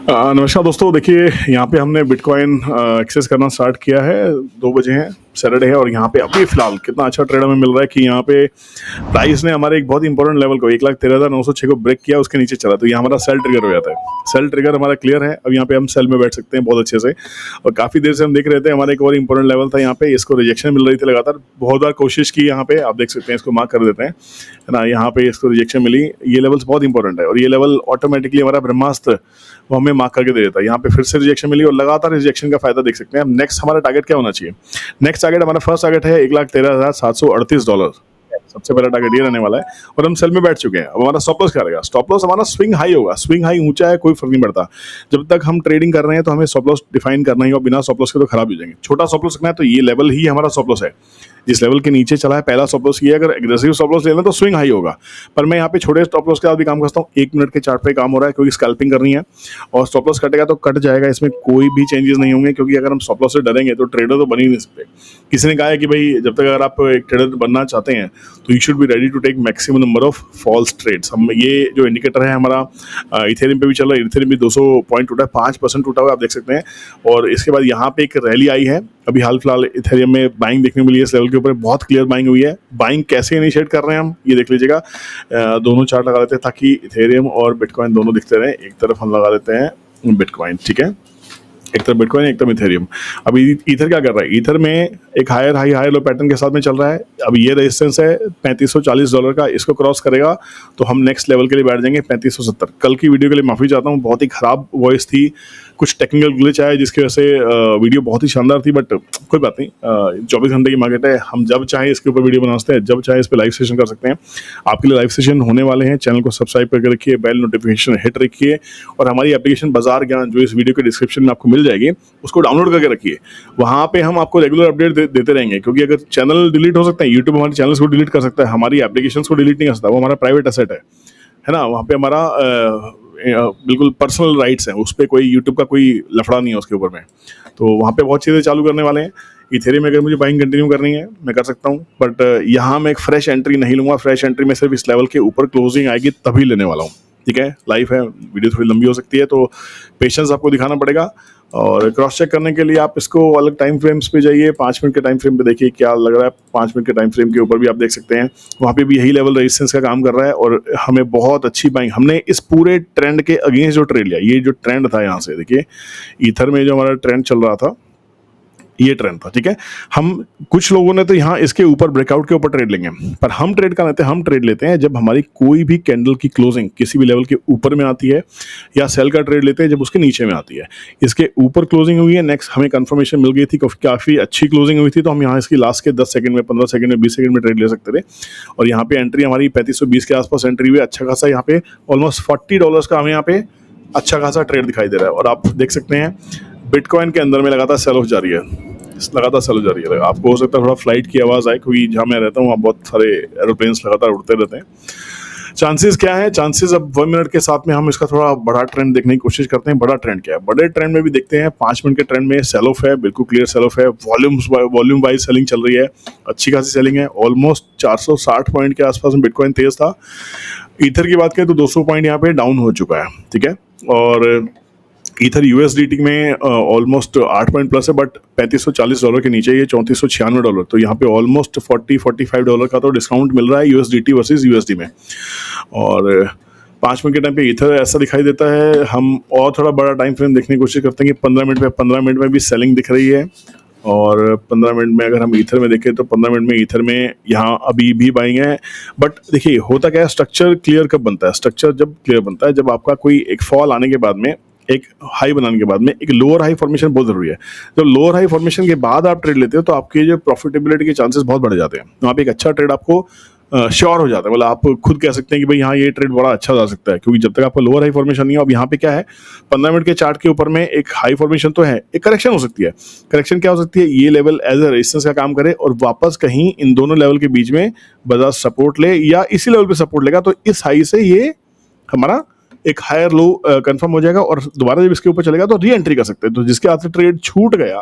नमस्कार दोस्तों, देखिए यहाँ पे हमने बिटकॉइन एक्सेस करना स्टार्ट किया है। 2 बजे हैं, सैटरडे है और यहाँ पे अभी फ़िलहाल कितना अच्छा ट्रेड हमें मिल रहा है कि यहाँ पे प्राइस ने हमारे एक बहुत इंपॉर्टेंट लेवल को 1,13,906 को ब्रेक किया, उसके नीचे चला तो ये हमारा सेल ट्रिगर हो जाता है। सेल ट्रिगर हमारा क्लियर है, अब यहाँ पे हम सेल में बैठ सकते हैं बहुत अच्छे से। और काफ़ी देर से हम देख रहे थे, हमारा एक और इंपॉर्टेंट लेवल था यहाँ पे, इसको रिजेक्शन मिल रही थी लगातार, बहुत बार कोशिश की यहाँ पे, आप देख सकते हैं, इसको मार्क कर देते हैं, है ना। यहाँ पे इसको रिजेक्शन मिली, ये लेवल्स बहुत इंपॉर्टेंट है और ये लेवल ऑटोमेटिकली हमारा ब्रह्मास्त्र वो हमें मार्क करके दे देता है। यहाँ पे फिर से रिजेक्शन मिली और लगातार रिजेक्शन का फायदा देख सकते हैं। अब नेक्स्ट हमारा टारगेट क्या होना चाहिए? नेक्स्ट टारगेट हमारा फर्स्ट टारगेट है $1,13,738। सबसे पहला टारगेट ये रहने वाला है और हम सेल में बैठ चुके हैं। अब हमारा स्टॉप लॉस क्या रहेगा? स्टॉप लॉस हमारा स्विंग हाई होगा। स्विंग हाई ऊंचा है, कोई फर्क नहीं पड़ता। जब तक हम ट्रेडिंग कर रहे हैं तो हमें स्टॉप लॉस डिफाइन करना ही, और बिना स्टॉप लॉस के तो खराब हो जाएंगे। छोटा स्टॉप लॉस रखना है तो ये लेवल ही हमारा स्टॉप लॉस है। जिस लेवल के नीचे चला है पहला स्टॉप लॉस ये, अगर एग्रेसिव स्टॉप लॉस लेना तो स्विंग हाई होगा। पर मैं यहाँ पे छोटे स्टॉप लॉस के साथ भी काम करता हूँ। 1 मिनट के चार्ट पे काम हो रहा है क्योंकि स्कैल्पिंग करनी है और स्टॉप लॉस कटेगा तो कट जाएगा, इसमें कोई भी चेंजेस नहीं होंगे, क्योंकि अगर हम स्टॉप लॉस से डरेंगे तो ट्रेडर तो बन ही नहीं सकते। किसी ने कहा है कि भाई जब तक अगर आप एक ट्रेडर बनना चाहते हैं तो you should be ready to take maximum number of false trades. हम ये जो इंडिकेटर है हमारा इथेरियम पे भी चल रहा है। इथेरियम भी 200 पॉइंट टूटा है, 5% टूटा हुआ है, आप देख सकते हैं। और इसके बाद यहाँ पे एक रैली आई है, अभी हाल फिलहाल इथेरियम में बाइंग देखने को मिली है। इस लेवल के ऊपर बहुत क्लियर बाइंग हुई है। बाइंग कैसे इनिशिएट कर रहे हैं हम ये देख लीजिएगा। दोनों चार्ट लगा देते हैं ताकि इथेरियम और बिटकॉइन दोनों दिखते रहे। एक तरफ हम लगा देते हैं बिटकॉइन, ठीक है, एक तरफ बिटकॉइन एक तरफ इथेरियम। अभी ईथर क्या कर रहा है? ईथर में एक higher high higher low pattern के साथ में चल रहा है। अब ये रेजिस्टेंस है $3540 का, इसको क्रॉस करेगा तो हम नेक्स्ट लेवल के लिए बैठ जाएंगे 3570। कल की वीडियो के लिए माफ़ी चाहता हूँ, बहुत ही ख़राब वॉइस थी, कुछ टेक्निकल ग्लिच आया जिसकी वजह से वीडियो बहुत ही शानदार थी, बट कोई बात नहीं। 24 घंटे की मार्केट है, हम जब चाहें इसके ऊपर वीडियो बना सकते हैं, जब चाहे इस पर लाइव सेशन कर सकते हैं। आपके लिए लाइव सेशन होने वाले हैं, चैनल को सब्सक्राइब करके रखिए, बेल नोटिफिकेशन हिट रखिए और हमारी एप्लीकेशन बाजार ज्ञान जो इस वीडियो के डिस्क्रिप्शन में आपको मिल जाएगी उसको डाउनलोड करके रखिए। वहाँ पे हम आपको रेगुलर अपडेट देते रहेंगे, क्योंकि अगर चैनल डिलीट हो सकता है, यूट्यूब हमारे चैनल्स को डिलीट कर सकता है, हमारी एप्लीकेशंस को डिलीट नहीं कर सकता, वो हमारा प्राइवेट एसेट है ना। वहाँ पे हमारा बिल्कुल पर्सनल राइट्स हैं, उस पर कोई यूट्यूब का कोई लफड़ा नहीं है उसके ऊपर में। तो वहाँ पे बहुत चीज़ें चालू करने वाले हैं। इथेरियम में अगर मुझे बाइंग कंटिन्यू करनी है मैं कर सकता हूँ, बट यहाँ मैं एक फ्रेश एंट्री नहीं लूँगा। फ्रेश एंट्री में सिर्फ इस लेवल के ऊपर क्लोजिंग आएगी तभी लेने वाला हूँ, ठीक है। लाइव है, वीडियो थोड़ी लंबी हो सकती है तो पेशेंस आपको दिखाना पड़ेगा। और क्रॉस चेक करने के लिए आप इसको अलग टाइम फ्रेम्स पे जाइए, 5 मिनट के टाइम फ्रेम पे देखिए क्या लग रहा है। 5 मिनट के टाइम फ्रेम के ऊपर भी आप देख सकते हैं, वहाँ पे भी यही लेवल रेजिस्टेंस का काम कर रहा है और हमें बहुत अच्छी बाइंग, हमने इस पूरे ट्रेंड के अगेंस्ट जो ट्रेड लिया, ये जो ट्रेंड था यहाँ से देखिए, ईथर में जो हमारा ट्रेंड चल रहा था ये ट्रेंड था, ठीक है। हम कुछ लोगों ने तो यहाँ इसके ऊपर ब्रेकआउट के ऊपर ट्रेड लेंगे, पर हम ट्रेड का लेते हैं, हम ट्रेड लेते हैं जब हमारी कोई भी कैंडल की क्लोजिंग किसी भी लेवल के ऊपर में आती है, या सेल का ट्रेड लेते हैं जब उसके नीचे में आती है। इसके ऊपर क्लोजिंग हुई है, नेक्स्ट हमें कंफर्मेशन मिल गई थी, काफ़ी अच्छी क्लोजिंग हुई थी, तो हम यहाँ इसकी लास्ट के 10 सेकंड में, 15 सेकंड में, 20 सेकंड में ट्रेड ले सकते थे। और यहाँ पे एंट्री हमारी 3520 के आसपास एंट्री हुई, अच्छा खासा यहाँ पे ऑलमोस्ट $40 का हमें यहाँ पे अच्छा खासा ट्रेड दिखाई दे रहा है। और आप देख सकते हैं बिटकॉइन के अंदर में लगातार सेल ऑफ जारी है, लगातार सेल जारी है। आपको हो सकता है थोड़ा फ्लाइट की आवाज़ आए, क्योंकि जहाँ मैं रहता हूँ वहाँ बहुत सारे एरोप्लेन्स लगातार उड़ते रहते हैं। चांसेस क्या है? चांसेस अब 1 मिनट के साथ में हम इसका थोड़ा बड़ा ट्रेंड देखने की कोशिश करते हैं। बड़ा ट्रेंड क्या है? बड़े ट्रेंड में भी देखते हैं। 5 मिनट के ट्रेंड में सेल ऑफ है, बिल्कुल क्लियर सेल ऑफ है। वॉल्यूम वाइज सेलिंग चल रही है, अच्छी खासी सेलिंग है। ऑलमोस्ट 460 पॉइंट के आसपास में बिटकॉइन तेज था। ईथर की बात करें तो 200 पॉइंट यहाँ पे डाउन हो चुका है, ठीक है। और ईथर यूएसडीटी में ऑलमोस्ट 8 पॉइंट प्लस है, बट $3540 के नीचे, ये $3496। तो यहाँ पे ऑलमोस्ट $40-45 का तो डिस्काउंट मिल रहा है यूएसडीटी वर्सेस यूएसडी में। और 5 मिनट के टाइम पे ईथर ऐसा दिखाई देता है। हम और थोड़ा बड़ा टाइम फ्रेम देखने की कोशिश करते हैं कि 15 मिनट में भी सेलिंग दिख रही है। और 15 मिनट में अगर हम ईथर में देखें तो 15 मिनट में ईथर में यहाँ अभी भी बाइंग है। बट देखिए होता क्या है, स्ट्रक्चर क्लियर कब बनता है? स्ट्रक्चर जब क्लियर बनता है जब आपका कोई एक फॉल आने के बाद में, एक हाई बनाने के बाद में एक लोअर हाई फॉर्मेशन बहुत जरूरी है। जब लोअर हाई फॉर्मेशन के बाद आप ट्रेड लेते हो तो आपके जो प्रॉफिटेबिलिटी के चांसेस बहुत बढ़ जाते हैं। वहाँ पे एक अच्छा ट्रेड आपको श्योर हो जाता है, मतलब आप खुद कह सकते हैं कि भाई हाँ ये ट्रेड बड़ा अच्छा जा सकता है, क्योंकि जब तक आपका लोअर हाई फॉर्मेशन नहीं हो। अब यहाँ पे क्या है, 15 मिनट के चार्ट के ऊपर में एक हाई फॉर्मेशन तो है, एक करेक्शन हो सकती है। करेक्शन क्या हो सकती है? ये लेवल एज ए रेजिस्टेंस का काम करे और वापस कहीं इन दोनों लेवल के बीच में बाजार सपोर्ट ले, या इसी लेवल पे सपोर्ट लेगा तो इस हाई से ये हमारा एक हायर लो कंफर्म हो जाएगा और दोबारा जब इसके ऊपर चलेगा तो री एंट्री कर सकते हैं। तो जिसके हाथ से ट्रेड छूट गया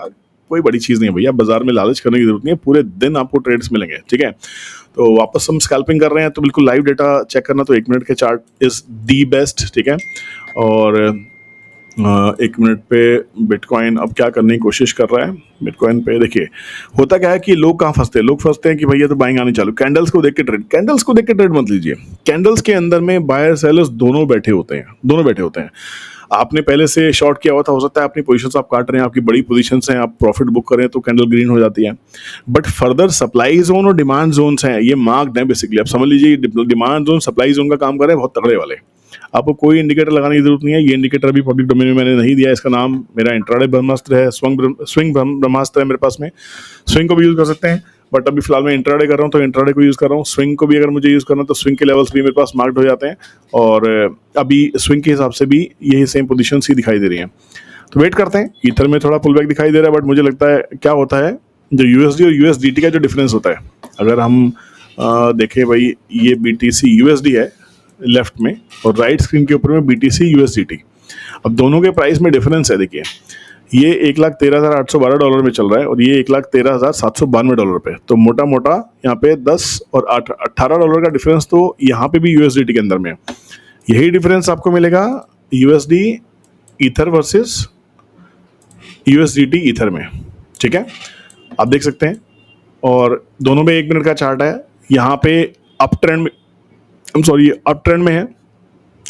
कोई बड़ी चीज़ नहीं है भैया, बाजार में लालच करने की जरूरत नहीं है, पूरे दिन आपको ट्रेड्स मिलेंगे, ठीक है। तो वापस हम स्कैल्पिंग कर रहे हैं तो बिल्कुल लाइव डेटा चेक करना, तो 1 मिनट के चार्ट इज दी बेस्ट, ठीक है। और एक मिनट पे बिटकॉइन अब क्या करने की कोशिश कर रहा है। बिटकॉइन पे देखिए होता क्या है कि लोग कहाँ फंसते हैं, लोग फंसते हैं कि भैया तो बाइंग आनी चालू, कैंडल्स को देख के ट्रेड, कैंडल्स को देख के ट्रेड मत लीजिए। कैंडल्स के अंदर में बायर सेलर्स दोनों बैठे होते हैं, दोनों बैठे होते हैं। आपने पहले से शॉर्ट किया हुआ था, हो सकता है अपनी पोजीशंस आप काट रहे हैं, आपकी बड़ी पोजीशंस हैं, आप प्रॉफिट बुक करें तो कैंडल ग्रीन हो जाती है। बट फर्दर सप्लाई जोन और डिमांड जोन्स हैं, ये मार्क्ड हैं बेसिकली। आप समझ लीजिए डिमांड जोन सप्लाई जोन का काम कर रहे हैं बहुत तगड़े वाले। आपको कोई इंडिकेटर लगाने की जरूरत नहीं है, ये इंडिकेटर अभी पब्लिक डोमेन में मैंने नहीं दिया। इसका नाम मेरा इंट्राडे ब्रह्मास्त्र है, स्विंग ब्रह्मास्त्र है मेरे पास में। स्विंग को भी यूज कर सकते हैं, बट अभी फिलहाल मैं इंट्राडे कर रहा हूँ तो इंट्राडे को यूज कर रहा हूँ। स्विंग को भी अगर मुझे यूज करना है तो स्विंग के लेवल्स भी मेरे पास मार्क्ड हो जाते हैं, और अभी स्विंग के हिसाब से भी यही सेम पोजीशंस ही दिखाई दे रही हैं। तो वेट करते हैं। ईथर में थोड़ा पुल बैक दिखाई दे रहा है, बट मुझे लगता है क्या होता है, जो यूएसडी और यूएसडीटी का जो डिफरेंस होता है, अगर हम देखें भाई, ये बीटीसी यूएसडी है लेफ्ट में, और राइट स्क्रीन के ऊपर में बीटीसी यूएसडीटी। अब दोनों के प्राइस में डिफरेंस है। देखिए ये $1,13,812 में चल रहा है और ये $1,13,792 पे। तो मोटा मोटा यहाँ पे 10 और $18 का डिफरेंस तो यहाँ पे भी यूएसडीटी के अंदर में है। यही डिफरेंस आपको मिलेगा USD ether versus USDT ether में, ठीक है, आप देख सकते हैं। और दोनों में 1 मिनट का चार्ट है। यहाँ पे अप ट्रेंड में, अप ट्रेंड में है,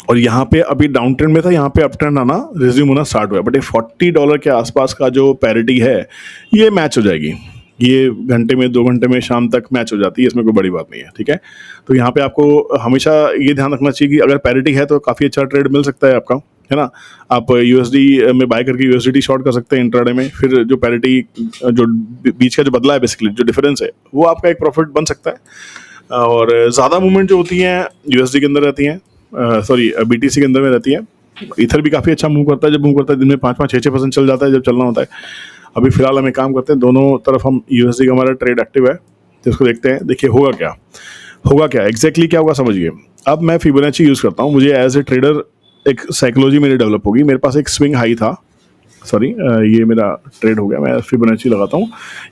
और यहाँ पे अभी डाउन ट्रेंड में था, यहाँ पे अप ट्रेंड आना रिज्यूम होना स्टार्ट हुआ। बट ये $40 के आसपास का जो पैरिटी है ये मैच हो जाएगी, ये घंटे में 2 घंटे में शाम तक मैच हो जाती है, इसमें कोई बड़ी बात नहीं है, ठीक है। तो यहाँ पे आपको हमेशा ये ध्यान रखना चाहिए कि अगर पैरिटी है तो काफ़ी अच्छा ट्रेड मिल सकता है आपका, है ना। आप यूएसडी में बाय करके यूएसडी शॉर्ट कर सकते हैं इंट्राडे में, फिर जो पैरिटी जो बीच का जो बदला है बेसिकली जो डिफरेंस है वो आपका एक प्रॉफिट बन सकता है। और ज़्यादा मूवमेंट जो होती हैं यूएसडी के अंदर रहती हैं, सॉरी बीटीसी के अंदर में रहती है। इथर भी काफ़ी अच्छा मूव करता है, जब मूव करता है दिन में 5-6% चल जाता है जब चलना होता है। अभी फिलहाल हम एक काम करते हैं, दोनों तरफ हम यूएसडी का हमारा ट्रेड एक्टिव है तो इसको देखते हैं। देखिए होगा क्या एग्जैक्टली क्या होगा समझिए। अब मैं फिबोनाची यूज़ करता हूँ, मुझे एज ए ट्रेडर एक साइकोलॉजी मेरी डेवलप होगी। मेरे पास एक स्विंग हाई था, सॉरी ये मेरा ट्रेड हो गया, मैं फिबोनाची लगाता हूँ।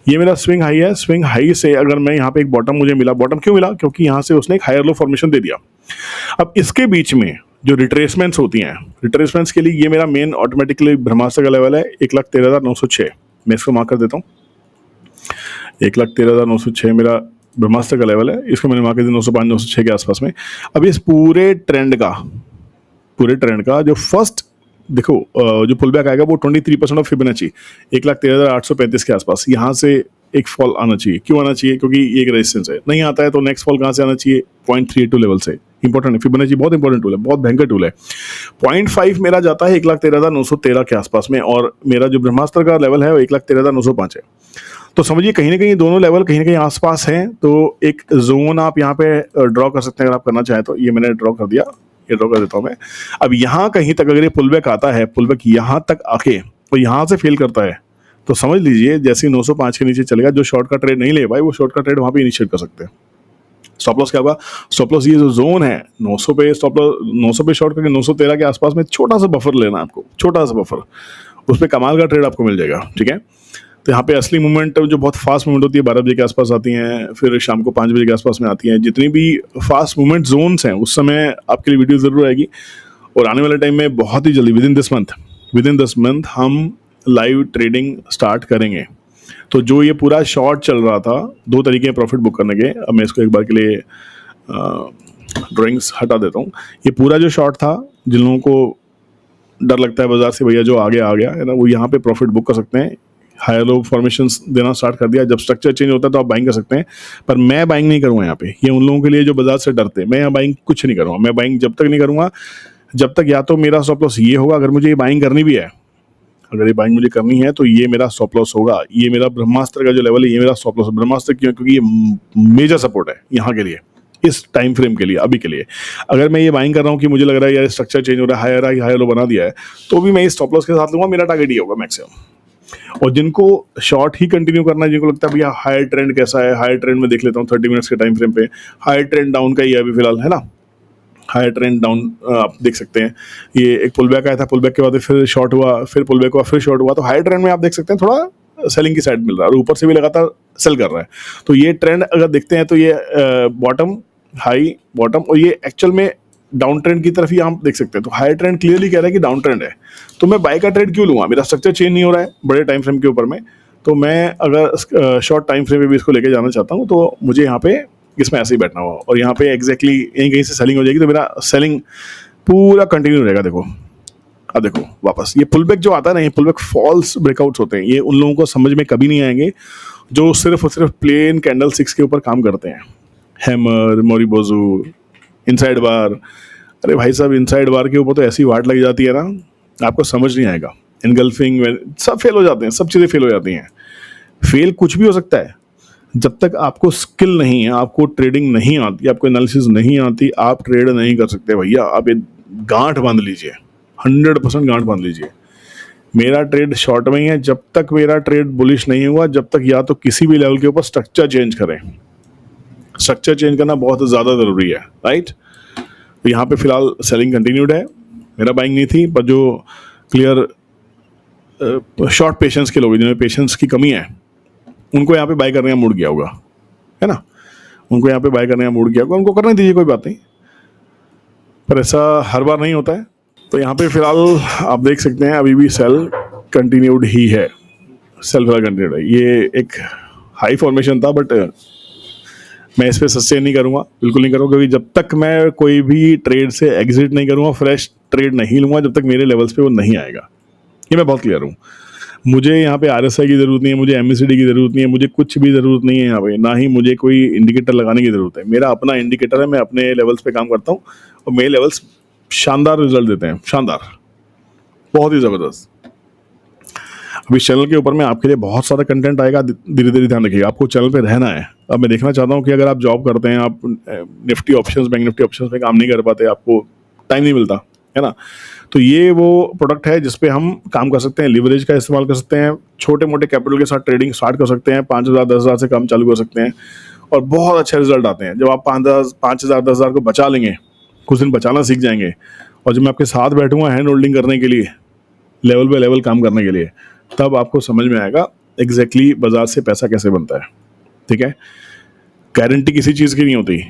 ये मेरा स्विंग हाई है। स्विंग हाई से अगर मैं यहाँ पे एक बॉटम मुझे मिला, बॉटम क्यों मिला, क्योंकि यहाँ से उसने एक हायर लो फॉर्मेशन दे दिया। अब इसके बीच में जो रिट्रेसमेंट्स होती हैं, रिट्रेसमेंट्स के लिए ये मेरा मेन ऑटोमेटिकली ब्रह्मास्त्र का लेवल है 1,13,906। मैं इसको मार्क कर देता हूँ, 1,13,906 मेरा ब्रह्मास्त्र का लेवल है। इसको मैंने मार्क कर दिया 905-906 के आसपास में। अब इस पूरे ट्रेंड का जो फर्स्ट देखो जो पुल बैक आएगा वो 23% ऑफ फिबोनाची 1,13,835 के आसपास, यहाँ से एक फॉल आना चाहिए। क्यों आना चाहिए, क्योंकि ये एक रेजिस्टेंस है। नहीं आता है तो नेक्स्ट फॉल कहाँ से आना चाहिए, 0.32 लेवल से। इंपॉर्टेंट है, फिबोनाची बहुत इंपॉर्टेंट टूल है, बहुत भयंकर टूल है। 0.5 मेरा जाता है 1,13,913 के आसपास में, और मेरा जो ब्रह्मास्त्र का लेवल है वो 1,13,905 है। तो समझिए कहीं ना कहीं दोनों लेवल कहीं ना कहीं आसपास हैं। तो एक जोन आप यहाँ पे ड्रॉ कर सकते हैं अगर आप करना चाहें तो। ये मैंने ड्रॉ कर दिया, ये ड्रॉ कर देता हूँ मैं। अब यहाँ कहीं तक अगर ये पुल बैक आता है, पुल बैक यहाँ तक आके तो यहाँ से फेल करता है, तो समझ लीजिए जैसे ही 905 के नीचे चलेगा, जो शॉर्ट का ट्रेड नहीं ले पाए वो शॉर्ट का ट्रेड वहाँ पे इनिशिएट कर सकते हैं। स्टॉप लॉस क्या होगा, स्टॉप लॉस ये जो जोन है 900 पे, स्टॉप लॉस 900 पे शॉर्ट करके 913 के आसपास में छोटा सा बफर लेना है आपको, छोटा सा बफर, उस पर कमाल का ट्रेड आपको मिल जाएगा, ठीक है। तो यहाँ पे असली मूवमेंट जो बहुत फास्ट मूवमेंट होती है 12 बजे के आसपास आती हैं, फिर शाम को 5 बजे के आसपास में आती हैं। जितनी भी फास्ट मूवमेंट जोन्स हैं उस समय आपके लिए वीडियो ज़रूर आएगी। और आने वाले टाइम में बहुत ही जल्दी विद इन दिस मंथ हम लाइव ट्रेडिंग स्टार्ट करेंगे। तो जो ये पूरा शॉर्ट चल रहा था, 2 तरीके हैं प्रॉफिट बुक करने के। अब मैं इसको एक बार के लिए ड्राइंग्स हटा देता हूँ। ये पूरा जो शॉर्ट था, जिन लोगों को डर लगता है बाजार से भैया जो आ गया है ना, वो यहाँ पे प्रॉफिट बुक कर सकते हैं। हायर लो फॉर्मेशंस देना स्टार्ट कर दिया। जब स्ट्रक्चर चेंज होता है तो आप बाइंग कर सकते हैं, पर मैं बाइंग नहीं करूँगा यहाँ पे। ये उन लोगों के लिए जो बाजार से डरते हैं। मैं यहाँ बाइंग कुछ नहीं करूँगा। मैं बाइंग जब तक नहीं करूँगा जब तक या तो मेरा स्टॉप लॉस ये होगा, अगर मुझे ये बाइंग करनी भी है, अगर ये बाइंग मुझे करनी है तो ये मेरा स्टॉप लॉस होगा। ये मेरा ब्रह्मास्त्र का जो लेवल है, ये मेरा स्टॉप लॉस। ब्रह्मास्त्र क्यों, क्योंकि ये मेजर सपोर्ट है यहाँ के लिए, इस टाइम फ्रेम के लिए, अभी के लिए। अगर मैं ये बाइंग कर रहा हूँ कि मुझे लग रहा है यार स्ट्रक्चर चेंज हो रहा है, हायर लो बना दिया है, तो भी मैं इस स्टॉप लॉस के साथ लूँगा। मेरा टारगेट ये होगा मैक्सिमम। और जिनको शॉर्ट ही कंटिन्यू करना है, जिनको लगता है भैया हायर ट्रेंड कैसा है, हायर ट्रेंड में देख लेता हूँ 30 मिनट्स के टाइम फ्रेम पे, हायर ट्रेंड डाउन का ही है अभी फिलहाल, है ना। हायर ट्रेंड डाउन आप देख सकते हैं। ये एक पुल बैक आया था, पुल बैक के बाद फिर शॉर्ट हुआ, फिर पुल बैक हुआ, फिर शॉर्ट हुआ। तो हायर ट्रेंड में आप देख सकते हैं थोड़ा सेलिंग की साइड मिल रहा है, और ऊपर से भी लगातार सेल कर रहा है। तो ये ट्रेंड अगर देखते हैं तो ये बॉटम हाई बॉटम, और ये एक्चुअल में डाउन ट्रेंड की तरफ ही आप देख सकते हैं। तो हायर ट्रेंड क्लियरली कह रहा है कि डाउन ट्रेंड है, तो मैं बाय का ट्रेड क्यों लूँगा? मेरा स्ट्रक्चर चेंज नहीं हो रहा है बड़े टाइम फ्रेम के ऊपर में, तो मैं अगर शॉर्ट टाइम फ्रेम में भी इसको लेके जाना चाहता हूँ तो मुझे यहाँ पे इसमें ऐसे ही बैठना होगा, और यहाँ पे एग्जैक्टली यहीं कहीं से सेलिंग हो जाएगी, तो मेरा सेलिंग पूरा कंटिन्यू रहेगा। देखो अब देखो वापस ये पुलबैक जो आता है ना, ये पुलबैक फॉल्स ब्रेकआउट्स होते हैं, ये उन लोगों को समझ में कभी नहीं आएंगे जो सिर्फ और सिर्फ प्लेन कैंडल सिक्स के ऊपर काम करते हैं। हैमर, मोरिबोजू, इनसाइड बार, अरे भाई साहब इनसाइड बार के ऊपर तो ऐसी वाट लग जाती है ना, आपको समझ नहीं आएगा। इनगल्फिंग सब फेल हो जाते हैं, सब चीज़ें फेल हो जाती हैं। फेल कुछ भी हो सकता है, जब तक आपको स्किल नहीं है, आपको ट्रेडिंग नहीं आती, आपको एनालिसिस नहीं आती, आप ट्रेड नहीं कर सकते भैया। आप ये गांठ बांध लीजिए, 100% गांठ बांध लीजिए। मेरा ट्रेड शॉर्ट में ही है, जब तक मेरा ट्रेड बुलिश नहीं हुआ, जब तक या तो किसी भी लेवल के ऊपर स्ट्रक्चर चेंज करें। स्ट्रक्चर चेंज करना बहुत ज़्यादा ज़रूरी है, राइट। तो यहाँ पे फिलहाल सेलिंग कंटिन्यूड है, मेरा बाइंग नहीं थी, पर जो क्लियर शॉर्ट पेशेंस के लोग हैं, जिन्हें पेशेंस की कमी है, उनको यहाँ पे बाय करने का मूड गया होगा, है ना। उनको यहाँ पे बाय करने का मूड गया होगा, उनको करने दीजिए, कोई बात नहीं, पर ऐसा हर बार नहीं होता है। तो यहाँ पे फिलहाल आप देख सकते हैं अभी भी सेल कंटिन्यूड ही है, सेल फिलहाल कंटिन्यूड है। ये एक हाई फॉर्मेशन था, बट मैं इस पर सस्टेन नहीं करूँगा, बिल्कुल नहीं करूँगा, क्योंकि जब तक मैं कोई भी ट्रेड से एग्जिट नहीं करूँगा, फ्रेश ट्रेड नहीं लूँगा, जब तक मेरे लेवल्स पे वो नहीं आएगा। ये मैं बहुत क्लियर हूँ। मुझे यहाँ पे RSI की ज़रूरत नहीं है, मुझे MACD की ज़रूरत नहीं है, मुझे कुछ भी ज़रूरत नहीं है यहाँ पे, ना ही मुझे कोई इंडिकेटर लगाने की ज़रूरत है। मेरा अपना इंडिकेटर है, मैं अपने लेवल्स पे काम करता हूँ और मेरे लेवल्स शानदार रिजल्ट देते हैं, शानदार, बहुत ही ज़बरदस्त। अभी इस चैनल के ऊपर में आपके लिए बहुत सारा कंटेंट आएगा, धीरे धीरे ध्यान रखिएगा, आपको चैनल पे रहना है। अब मैं देखना चाहता हूँ कि अगर आप जॉब करते हैं, आप Nifty options, bank Nifty options में काम नहीं कर पाते, आपको टाइम नहीं मिलता, है ना, तो ये वो प्रोडक्ट है जिसपे हम काम कर सकते हैं, लिवरेज का इस्तेमाल कर सकते हैं, छोटे मोटे कैपिटल के साथ ट्रेडिंग स्टार्ट कर सकते हैं, 5,000 10,000 से काम चालू कर सकते हैं, और बहुत अच्छे रिजल्ट आते हैं। जब आप 5,000 10,000 को बचा लेंगे, कुछ दिन बचाना सीख जाएंगे, और जब मैं आपके साथ बैठूंगा हैंड होल्डिंग करने के लिए, लेवल बाय लेवल काम करने के लिए, तब आपको समझ में आएगा एग्जैक्टली बाजार से पैसा कैसे बनता है, ठीक है। गारंटी किसी चीज़ की नहीं होती,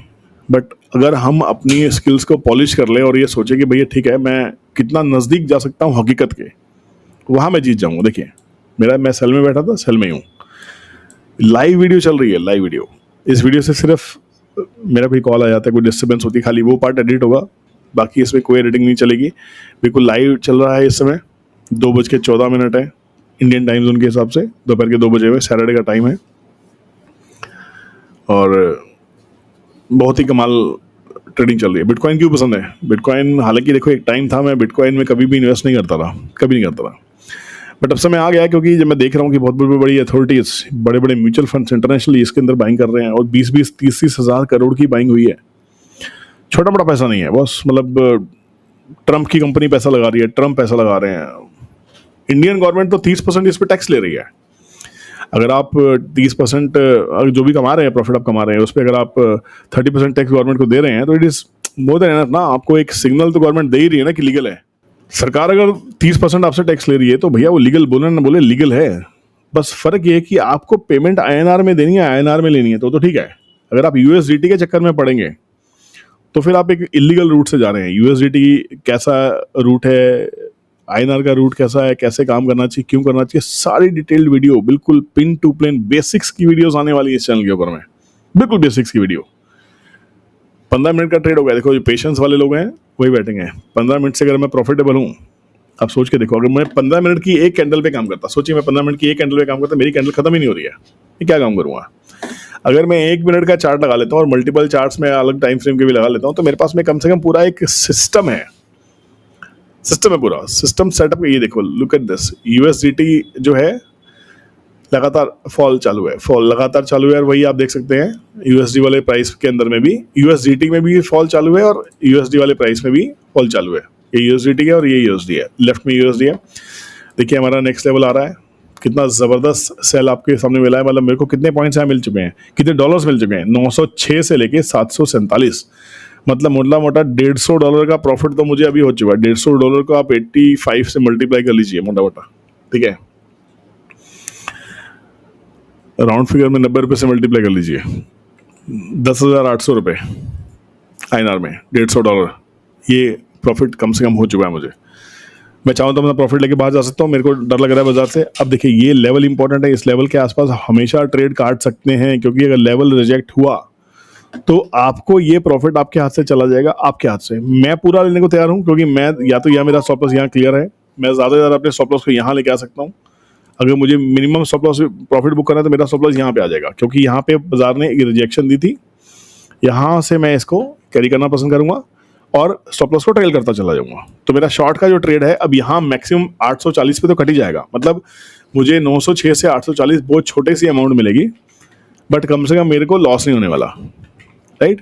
बट अगर हम अपनी स्किल्स को पॉलिश कर लें और ये सोचें कि भैया ठीक है, मैं कितना नज़दीक जा सकता हूँ हकीकत के, वहाँ मैं जीत जाऊँगा। देखिए मैं सेल में बैठा था, सेल में ही हूँ, लाइव वीडियो चल रही है, लाइव वीडियो। इस वीडियो से सिर्फ मेरा कोई कॉल आ जाता है, कोई डिस्टर्बेंस होती है, खाली वो पार्ट एडिट होगा, बाकी इसमें कोई एडिटिंग नहीं चलेगी। बिल्कुल लाइव चल रहा है इस समय, 2:14 है इंडियन टाइम जोन के हिसाब से, दोपहर के 2 बजे में, सैटरडे का टाइम है, और बहुत ही कमाल ट्रेडिंग चल रही है। बिटकॉइन क्यों पसंद है? बिटकॉइन, हालांकि देखो एक टाइम था मैं बिटकॉइन में कभी भी इन्वेस्ट नहीं करता था, कभी नहीं करता था, बट अब समय आ गया है, क्योंकि जब मैं देख रहा हूँ कि बहुत बड़ी बड़ी अथॉरिटीज़, बड़े बड़े म्यूचुअल फंड्स इंटरनेशनली इसके अंदर बाइंग कर रहे हैं, और 20-20 30-30 हज़ार करोड़ की बाइंग हुई है। छोटा मोटा पैसा नहीं है बस, मतलब ट्रंप की कंपनी पैसा लगा रही है, ट्रंप पैसा लगा रहे हैं, इंडियन गवर्नमेंट तो 30% इस पर टैक्स ले रही है। अगर आप 30% जो भी कमा रहे हैं, प्रॉफिट आप कमा रहे हैं, उस पर अगर आप 30% टैक्स गवर्नमेंट को दे रहे हैं, तो it is more than enough ना। आपको एक सिग्नल तो गवर्नमेंट दे ही रही है ना कि लीगल है। सरकार अगर 30% आपसे टैक्स ले रही है, तो भैया वो लीगल बोले ना बोले, लीगल है। बस फर्क ये है कि आपको पेमेंट INR में देनी है, INR में लेनी है, तो ठीक है। अगर आप USDT के चक्कर में पड़ेंगे, तो फिर आप एक इलीगल रूट से जा रहे हैं। USDT कैसा रूट है, INR का रूट कैसा है, कैसे काम करना चाहिए, क्यों करना चाहिए, सारी डिटेल्ड वीडियो, बिल्कुल पिन टू पिन बेसिक्स की वीडियोस आने वाली है इस चैनल के ऊपर में, बिल्कुल बेसिक्स की वीडियो। 15 मिनट का ट्रेड हो गया, देखो जो पेशेंस वाले लोग हैं वही बैठेंगे। 15 मिनट से अगर मैं प्रॉफिटेबल हूँ, आप सोच के देखो, अगर मैं 15 मिनट की एक कैंडल पे काम करता, सोचिए मैं 15 मिनट की एक कैंडल पे काम करता, मेरी कैंडल खत्म ही नहीं हो रही है, मैं क्या काम करूँगा। अगर मैं 1 मिनट का चार्ट लगा लेता हूँ, और मल्टीपल चार्ट्स में अलग टाइम फ्रेम के भी लगा लेता हूँ, तो मेरे पास में कम से कम पूरा एक सिस्टम है, पूरा सिस्टम सेटअप। ये देखो, लुक एट दिस, USDT जो है लगातार फॉल चालू है, फॉल लगातार चालू है, और वही आप देख सकते हैं USD वाले प्राइस के अंदर में भी, USDT में भी फॉल चालू है, और USD वाले प्राइस में भी फॉल चालू है। ये USDT है और ये USD है, लेफ्ट में USD है। देखिए हमारा नेक्स्ट लेवल आ रहा है, कितना ज़बरदस्त सेल आपके सामने मिला है। मतलब मेरे को कितने पॉइंट्स यहाँ मिल चुके हैं, कितने डॉलर्स मिल चुके हैं, 906 से लेके 747, मतलब मोटा मोटा $150 का प्रॉफिट तो मुझे अभी हो चुका है। $150 को आप 85 से मल्टीप्लाई कर लीजिए मोटा मोटा, ठीक है, राउंड फिगर में 90 रुपये से मल्टीप्लाई कर लीजिए, 10,800 रुपये INR में $150, ये प्रॉफिट कम से कम हो चुका है मुझे। मैं चाहूँ तो अपना प्रॉफिट लेके बाहर जा सकता हूँ, मेरे को डर लग रहा है बाजार से। अब देखिए ये लेवल इंपॉर्टेंट है, इस लेवल के आसपास हमेशा ट्रेड काट सकते हैं, क्योंकि अगर लेवल रिजेक्ट हुआ तो आपको ये प्रॉफिट आपके हाथ से चला जाएगा, आपके हाथ से। मैं पूरा लेने को तैयार हूँ, क्योंकि मैं या तो मेरा स्टॉप लॉस यहाँ क्लियर है, मैं ज़्यादा से ज़्यादा अपने स्टॉप लॉस को यहाँ लेके आ सकता हूँ। अगर मुझे minimum stop loss profit book करना है तो मेरा स्टॉप लॉस यहाँ पे आ जाएगा, क्योंकि यहाँ पे बाजार ने रिजेक्शन दी थी, यहाँ से मैं इसको कैरी करना पसंद करूँगा और स्टॉप लॉस को ट्रेल करता चला जाऊँगा। तो मेरा शॉर्ट का जो ट्रेड है अब यहाँ मैक्सिमम 840 पे तो कट ही जाएगा, मतलब मुझे 906 से 840 बहुत छोटे सी अमाउंट मिलेगी, बट कम से कम मेरे को लॉस नहीं होने वाला, राइट।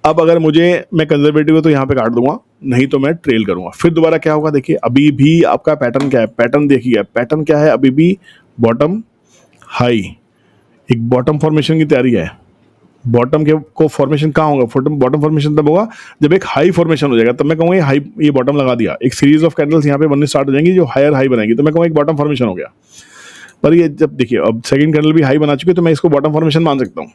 अब अगर मैं कंजर्वेटिव है तो यहाँ पे काट दूंगा, नहीं तो मैं ट्रेल करूंगा। फिर दोबारा क्या होगा देखिए, अभी भी आपका पैटर्न क्या है, पैटर्न देखिए, पैटर्न क्या है, अभी भी बॉटम हाई, एक बॉटम फॉर्मेशन की तैयारी है। बॉटम के को फॉर्मेशन कहाँ होगा, बॉटम फॉर्मेशन तब होगा जब एक हाई फॉर्मेशन हो जाएगा, तब मैं कहूँगा ये हाई, ये बॉटम लगा दिया, एक सीरीज ऑफ कैंडल्स यहाँ पे बनने स्टार्ट हो जाएंगी जो हायर हाई बनाएंगी, तो मैं कहूँगा एक बॉटम फॉर्मेशन हो गया। पर ये जब देखिए अब सेकंड कैंडल भी हाई बना चुकी है, तो मैं इसको बॉटम फॉर्मेशन मान सकता हूँ,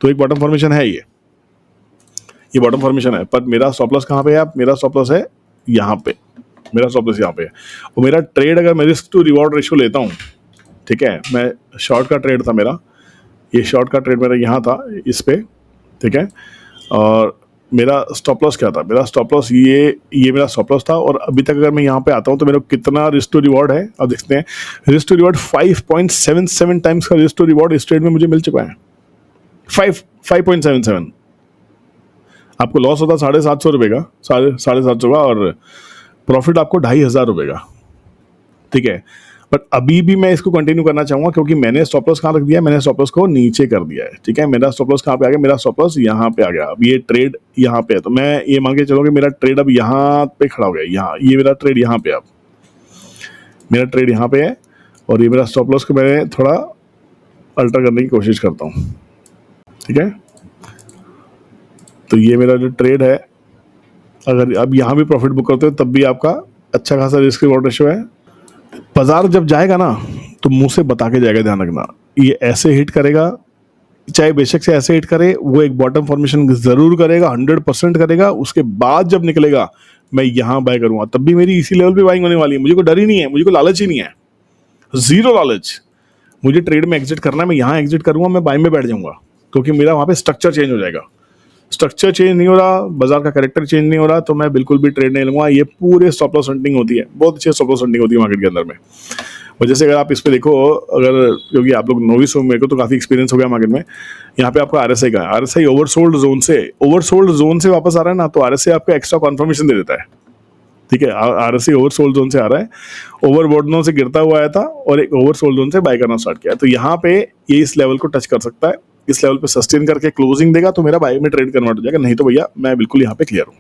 तो एक बॉटम फॉर्मेशन है ये बॉटम फॉर्मेशन है। पर मेरा स्टॉप लॉस कहाँ पे है, मेरा स्टॉप लॉस है यहाँ पे, मेरा स्टॉप लॉस यहाँ पे है। और मेरा ट्रेड अगर मैं रिस्क टू रिवॉर्ड रेशियो लेता हूँ, ठीक है, मैं शॉर्ट का ट्रेड था मेरा, ये शॉर्ट का ट्रेड मेरा यहाँ था इस पे, ठीक है, और मेरा स्टॉप लॉस क्या था, मेरा स्टॉप लॉस ये मेरा स्टॉप लॉस था। और अभी तक अगर मैं यहाँ पे आता हूँ तो मेरा कितना रिस्क टू रिवॉर्ड है, अब देखते हैं। रिस्क टू रिवॉर्ड 5.77 टाइम्स का रिस्क टू रिवॉर्ड इस ट्रेड में मुझे मिल चुका है, 5.77। आपको लॉस होता 750 रुपये का, 750 का, और प्रॉफिट आपको 2500 रुपये का, ठीक है। बट अभी भी मैं इसको कंटिन्यू करना चाहूँगा, क्योंकि मैंने स्टॉप लॉस कहाँ रख दिया है, मैंने स्टॉप लॉस को नीचे कर दिया है, ठीक है। मेरा स्टॉप लॉस कहाँ पे आ गया, मेरा स्टॉप लॉस यहाँ पे आ गया। अब ये ट्रेड यहाँ पे है, तो मैं ये मान के चलो कि मेरा ट्रेड अब यहाँ पे खड़ा हो गया, यहाँ, ये मेरा ट्रेड यहाँ पे, अब मेरा ट्रेड यहाँ पे है, और ये मेरा स्टॉप लॉस को मैं थोड़ा अल्टर करने की कोशिश करता हूँ, ठीक है। तो ये मेरा जो ट्रेड है, अगर अब यहाँ भी प्रॉफिट बुक करते हो तब भी आपका अच्छा खासा रिस्क रिवॉर्ड रेशियो है। बाजार जब जाएगा ना तो मुंह से बता के जाएगा, ध्यान रखना, ये ऐसे हिट करेगा, चाहे बेशक से ऐसे हिट करे, वो एक बॉटम फॉर्मेशन जरूर करेगा, 100% करेगा। उसके बाद जब निकलेगा मैं यहाँ बाय करूंगा, तब भी मेरी इसी लेवल पे बाइंग होने वाली है। मुझे कोई डर ही नहीं है, मुझे कोई लालच ही नहीं है, जीरो लालच। मुझे ट्रेड में एग्जिट करना है, मैं यहाँ एग्जिट करूंगा, मैं बाइंग में बैठ जाऊंगा, क्योंकि मेरा वहाँ पे स्ट्रक्चर चेंज हो जाएगा। स्ट्रक्चर चेंज नहीं हो रहा, बाजार का कैरेक्टर चेंज नहीं हो रहा, तो मैं बिल्कुल भी ट्रेड नहीं लूंगा। ये पूरे स्टॉप लॉस हंटिंग होती है, बहुत अच्छी स्टॉप लॉस हंटिंग होती है मार्केट के अंदर में। और जैसे अगर आप इस पे देखो, अगर क्योंकि आप लोग नोविस हो, मेरे को तो काफ़ी एक्सपीरियंस हो गया मार्केट में। यहाँ पे आपका आरएसआई का, आरएसआई ओवरसोल्ड जोन से वापस आ रहा है ना, तो आरएसआई आपको एक्स्ट्रा कन्फर्मेशन दे देता है, ठीक है। आरएसआई ओवरसोल्ड जोन से आ रहा है, ओवरबॉट जोन से गिरता हुआ आया था और एक ओवरसोल्ड जोन से बाय करना स्टार्ट किया, तो यहाँ पे ये इस लेवल को टच कर सकता है, इस लेवल पे सस्टेन करके क्लोजिंग देगा तो मेरा बाय में ट्रेड कन्वर्ट हो जाएगा, नहीं तो भैया मैं बिल्कुल यहाँ पे क्लियर हूँ।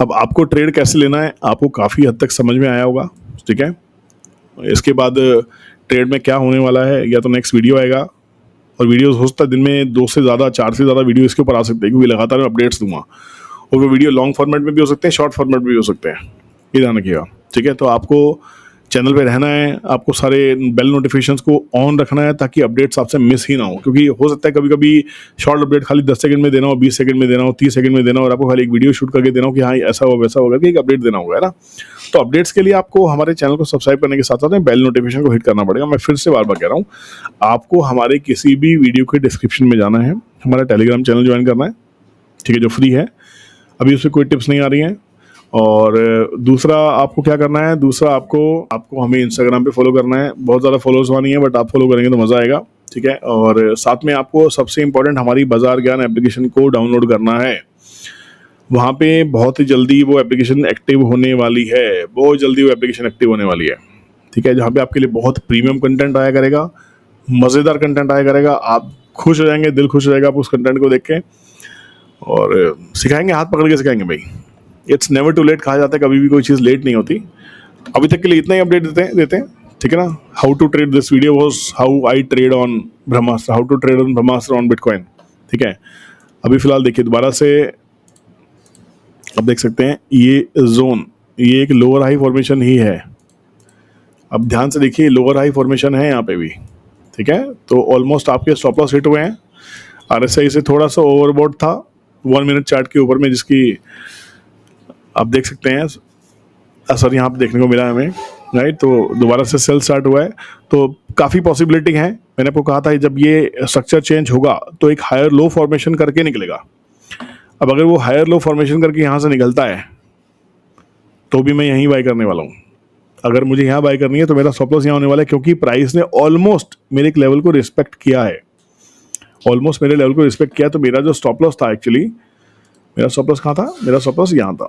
अब आपको ट्रेड कैसे लेना है आपको काफ़ी हद तक समझ में आया होगा, ठीक है। इसके बाद ट्रेड में क्या होने वाला है, या तो नेक्स्ट वीडियो आएगा, और वीडियोस हो सकता है दिन में 2 से ज़्यादा, 4 से ज़्यादा वीडियो इसके ऊपर आ सकते हैं, क्योंकि लगातार मैं अपडेट्स दूंगा, और वो वीडियो लॉन्ग फॉर्मेट में भी हो सकते हैं, शॉर्ट फॉर्मेट में भी हो सकते हैं, ये ध्यान रखिएगा, ठीक है। तो आपको चैनल पे रहना है, आपको सारे बेल नोटिफिकेशंस को ऑन रखना है, ताकि अपडेट्स आपसे मिस ही ना हो, क्योंकि हो सकता है कभी कभी शॉर्ट अपडेट खाली 10 सेकंड में देना हो, 20 सेकंड में देना हो, 30 सेकंड में देना हो, और आपको खाली एक वीडियो शूट करके देना हो कि हाँ ऐसा हो वैसा होगा, कि एक अपडेट देना होगा, है ना। तो अपडेट्स के लिए आपको हमारे चैनल को सब्सक्राइब करने के साथ साथ बेल नोटिफिकेशन को हिट करना पड़ेगा। मैं फिर से बार बार कह रहा हूँ, आपको हमारे किसी भी वीडियो के डिस्क्रिप्शन में जाना है, हमारा टेलीग्राम चैनल ज्वाइन करना है, ठीक है, जो फ्री है, अभी उसमें कोई टिप्स नहीं आ रही हैं। और दूसरा आपको क्या करना है, दूसरा आपको हमें इंस्टाग्राम पे फॉलो करना है, बहुत ज़्यादा फॉलोअर्स वहाँ नहीं है, बट आप फॉलो करेंगे तो मज़ा आएगा, ठीक है। और साथ में आपको सबसे इंपॉर्टेंट हमारी बाजार ज्ञान एप्लीकेशन को डाउनलोड करना है। वहाँ पे बहुत ही जल्दी वो एप्लीकेशन एक्टिव होने वाली है, बहुत जल्दी वो एप्लीकेशन एक्टिव होने वाली है, ठीक है, जहाँ पे आपके लिए बहुत प्रीमियम कंटेंट आया करेगा, मज़ेदार कंटेंट आया करेगा, आप खुश हो जाएंगे, दिल खुश हो जाएगा आप उस कंटेंट को देख के, और सिखाएंगे, हाथ पकड़ के सिखाएंगे भाई। इट्स नेवर टू लेट कहा जाता है, कभी भी कोई चीज़ लेट नहीं होती। अभी तक के लिए इतना ही अपडेट देते हैं, ठीक है ना। How to trade, this video was how I trade on Brahmastra, how to trade on Brahmastra on bitcoin, ठीक है। अभी फिलहाल देखिए दोबारा से अब देख सकते हैं ये जोन, ये एक लोअर हाई फॉर्मेशन ही है। अब ध्यान से देखिए, लोअर हाई फॉर्मेशन है यहाँ पे भी, ठीक है। तो ऑलमोस्ट आपके स्टॉप लॉस हिट हुए हैं। आरएसआई से थोड़ा सा ओवरबॉट था 1 मिनट चार्ट के ऊपर में, जिसकी आप देख सकते हैं असर यहाँ पे देखने को मिला हमें, राइट। तो दोबारा से सेल स्टार्ट हुआ है, तो काफ़ी पॉसिबिलिटी है। मैंने आपको कहा था जब ये स्ट्रक्चर चेंज होगा तो एक हायर लो फॉर्मेशन करके निकलेगा। अब अगर वो हायर लो फॉर्मेशन करके यहाँ से निकलता है तो भी मैं यहीं बाय करने वाला हूँ। अगर मुझे यहाँ बाय करनी है तो मेरा स्टॉप लॉस यहाँ होने वाला है, क्योंकि प्राइस ने ऑलमोस्ट मेरे एक लेवल को रिस्पेक्ट किया है, ऑलमोस्ट मेरे लेवल को रिस्पेक्ट किया। तो मेरा जो स्टॉप लॉस था, एक्चुअली मेरा स्टॉप लॉस कहाँ था, मेरा स्टॉप लॉस यहाँ था,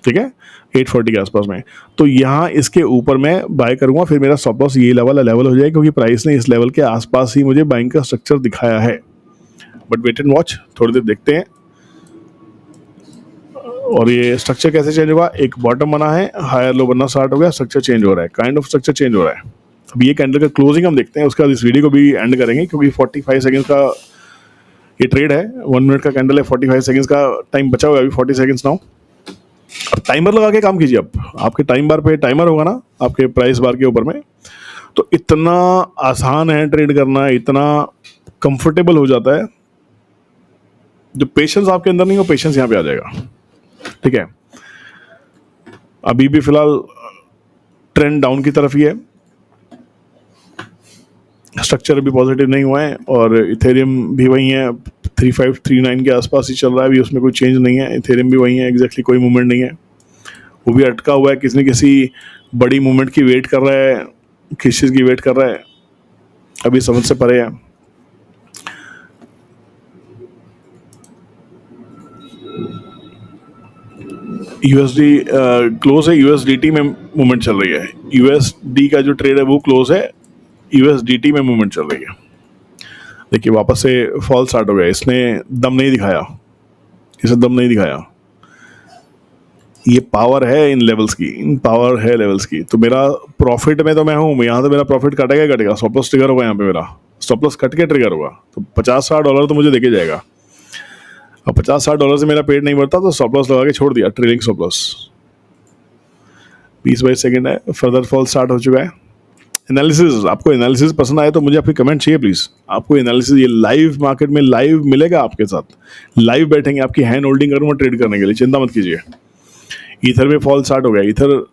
ठीक है, 840 के आसपास में। तो यहाँ इसके ऊपर मैं बाय करूँगा, फिर मेरा स्टॉप लॉस ये लेवल हो जाएगा, क्योंकि प्राइस ने इस लेवल के आसपास ही मुझे बाइंग का स्ट्रक्चर दिखाया है। बट वेट एंड वॉच, थोड़ी देर देखते हैं। और ये स्ट्रक्चर कैसे चेंज होगा, एक बॉटम बना है, हायर लो बनना स्टार्ट हो गया, स्ट्रक्चर चेंज हो रहा है, काइंड ऑफ स्ट्रक्चर चेंज हो रहा है। अब ये कैंडल का क्लोजिंग हम देखते हैं, उसके बाद इस वीडियो को भी एंड करेंगे, क्योंकि 45 सेकंड्स का ये ट्रेड है, 1 मिनट का कैंडल है, 45 सेकंड्स का टाइम बचा हुआ है अभी, 40 सेकंड्स नाउ। अब टाइमर लगा के काम कीजिए। अब आपके टाइम बार पे टाइमर होगा ना आपके प्राइस बार के ऊपर में, तो इतना आसान है ट्रेड करना, इतना कंफर्टेबल हो जाता है। जो पेशेंस आपके अंदर नहीं हो, पेशेंस यहाँ पे आ जाएगा, ठीक है। अभी भी फिलहाल ट्रेंड डाउन की तरफ ही है, स्ट्रक्चर भी पॉजिटिव नहीं हुआ है, और इथेरियम भी वही है, 3539 के आसपास ही चल रहा है अभी, उसमें कोई चेंज नहीं है। इथेरियम भी वही है, एग्जैक्टली कोई मूवमेंट नहीं है, वो भी अटका हुआ है, किसी न किसी बड़ी मूवमेंट की वेट कर रहा है, किस चीज़ की वेट कर रहा है, अभी समझ से परे है। यूएसडी क्लोज है, यूएसडीटी में मूवमेंट चल रही है, यूएसडी का जो ट्रेड है वो क्लोज है, यूएसडीटी में मूवमेंट चल रही है। देखिए वापस से फॉल स्टार्ट हो गया, इसने दम नहीं दिखाया, इसे दम नहीं दिखाया। ये पावर है इन लेवल्स की, इन पावर है लेवल्स की। तो मेरा प्रॉफिट में तो मैं हूँ, यहाँ से मेरा प्रॉफिट कटेगा ही कटेगा, स्टॉप लॉस ट्रिगर होगा, यहाँ पे मेरा स्टॉप लॉस कट के ट्रिगर होगा, तो $50-60 तो मुझे देके जाएगा। अब $50-60 से मेरा पेट नहीं भरता, तो स्टॉप लॉस लगा के छोड़ दिया, ट्रेलिंग स्टॉप लॉस। 20-22 सेकंड है, फर्दर फॉल स्टार्ट हो चुका है। एनालिसिस, आपको एनालिसिस पसंद आए तो मुझे आपकी कमेंट चाहिए प्लीज़। आपको एनालिसिस ये लाइव मार्केट में लाइव मिलेगा आपके साथ, लाइव बैठेंगे, आपकी हैंड होल्डिंग करूँगा ट्रेड करने के लिए, चिंता मत कीजिए। ईथर में फॉल स्टार्ट हो गया, ईथर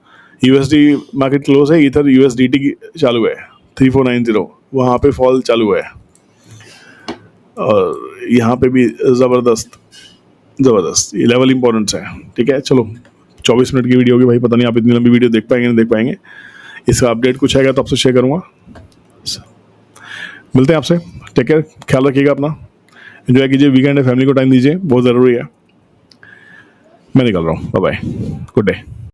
यूएसडी मार्केट क्लोज है, ईथर यूएसडीटी चालू है 3490, वहाँ पे फॉल चालू है, और यहाँ पे भी ज़बरदस्त ये लेवल इंपॉर्टेंस है, ठीक है। चलो 24 मिनट की वीडियो होगी भाई, पता नहीं आप इतनी लंबी वीडियो देख पाएंगे नहीं देख पाएंगे। इसका अपडेट कुछ आएगा तो आपसे शेयर करूँगा। मिलते हैं आपसे, टेक केयर, ख्याल रखिएगा अपना, एंजॉय कीजिए, वीकेंड है, फैमिली को टाइम दीजिए, बहुत ज़रूरी है। मैं निकल रहा हूँ, बाय बाय, गुड डे।